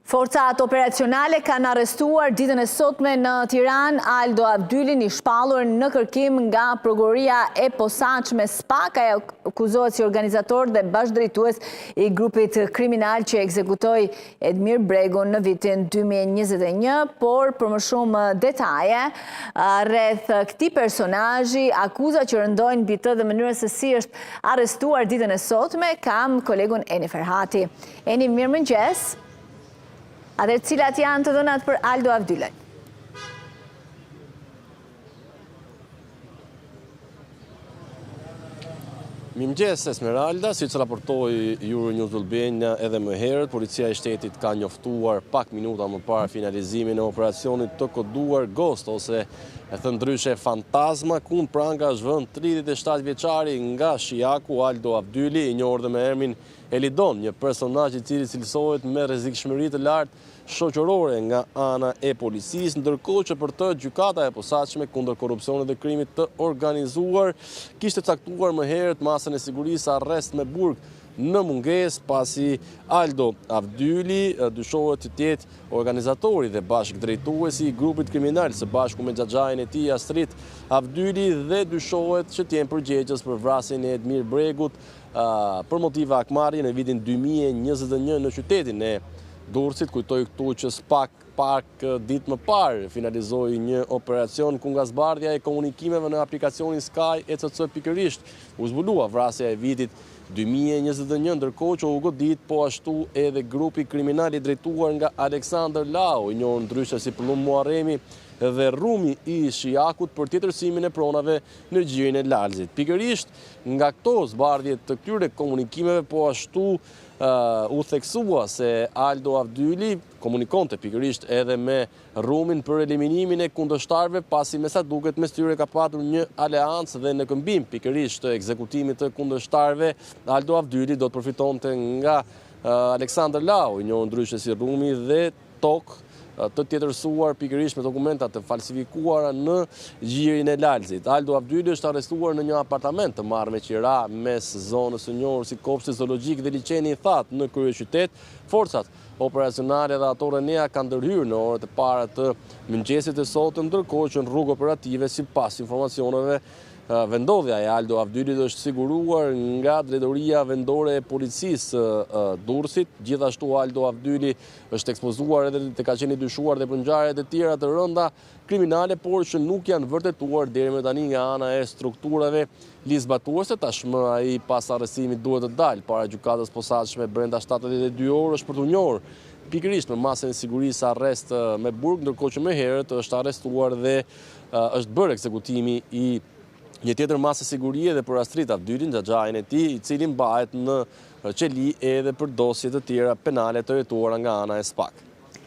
Forcat operacionale kanë arrestuar ditën e sotme në Tiranë Aldo Avdylin, i shpallur në kërkim nga prokuroria e posaçme SPAK. Ai akuzohet si organizator dhe bashkëdrejtues i grupit kriminal që ekzekutoi Edmir Bregun në vitin 2021, por për më shumë detaje rreth këtij personazhi, akuza që rëndojnë mbi të dhe mënyrën se si është arrestuar ditën e sotme, kam kolegun Eni Ferhati. Eni, mirëmëngjes. Atër cilat janë të dhënat për Aldo Avdylin? Mirëmëngjes Esmeralda, si që raportoi Euronews Albania edhe më herët, policia e shtetit ka njoftuar pak minuta më parë finalizimin e operacionit të koduar Ghost, ose e thënë ndryshe Fantasma, ku në pranga është vënë 37 vjeçari nga shijaku Aldo Avdyli, i njohur dhe me emrin Elidon, një personazh i cili cilësohet me rrezikshmëri të lartë shoqërore nga ana e policisë, ndërkohë që për të gjykata e posaçme kundër korrupsionit dhe krimit të organizuar kishte caktuar më herët masën e sigurisë arrest me burg në mungesë, pasi Aldo Avdyli dyshohet të jetë organizatori dhe bashkëdrejtuesi i grupit kriminal së bashku me xhaxhain e tij Astrid Avdyli, dhe dyshohet që të jenë përgjegjës për vrasjen e Edmir Bregut për motive akmarrje në vitin 2021 në qytetin e Durrësit. Kujtoj këtu që pak ditë më parë finalizoi një operacion ku nga zbardhja e komunikimeve në aplikacionin Sky ECC pikërisht u zbulua vrasja e vitit 2021, ndërkohë që u godit po ashtu edhe grupi kriminal i drejtuar nga Aleksandr Lau, i njohur ndryshe si Plumë Muharremi dhe Rumi i shijakut, për tjetërsimin e pronave në gjirin e Lalzit. Pikërisht nga këto zbardhje të këtyre komunikimeve po ashtu u theksua se Aldo Avdyli komunikonte pikërisht edhe me Rumin për eliminimin e kundërshtarëve, pasi me sa duket mes tyre ka patur një aleancë dhe në këmbim pikërisht të ekzekutimit të kundërshtarëve, Aldo Avdyli do të përfitonte nga Aleksandr Lau, i njohur ndryshe si Rumi, dhe tokë të tjetërsuar pikërisht me dokumentat të falsifikuara në gjirin e Lalzit. Aldo Avdyli është arrestuar në një apartament të marrë me qira mes zonës së njohur si Kopshti Zoologjik dhe liçeni i Thatë në kryeqytet. Forcat operacionale dhe ato Renea kanë ndërhyrë në orët e para të mëngjesit e sotëm, ndërkohë që në rrugë operative, sipas informacioneve, vendodhja e Aldo Avdylit është siguruar nga drejtoria vendore e policisë Durrësit. Gjithashtu Aldo Avdyli është ekspozuar edhe të ka qenë dyshuar dhe për ngjarje të tjera të rënda kriminale, por që nuk janë vërtetuar deri më tani nga ana e strukturave ligjzbatuese. Tashmë ai pas arrestimit duhet të dalë para gjykatës posaçme brenda 72 orësh për t'u njohur pikërisht me masën e sigurisë arrest me burg, ndërkohë që më herët është arrestuar dhe është bërë ekzekutimi i një tjetër masë sigurie dhe për Astrid Avdylin, xhaxhain e tij, i cili mbahet në qeli edhe për dosje të tjera penale të hetuara nga ana e SPAK.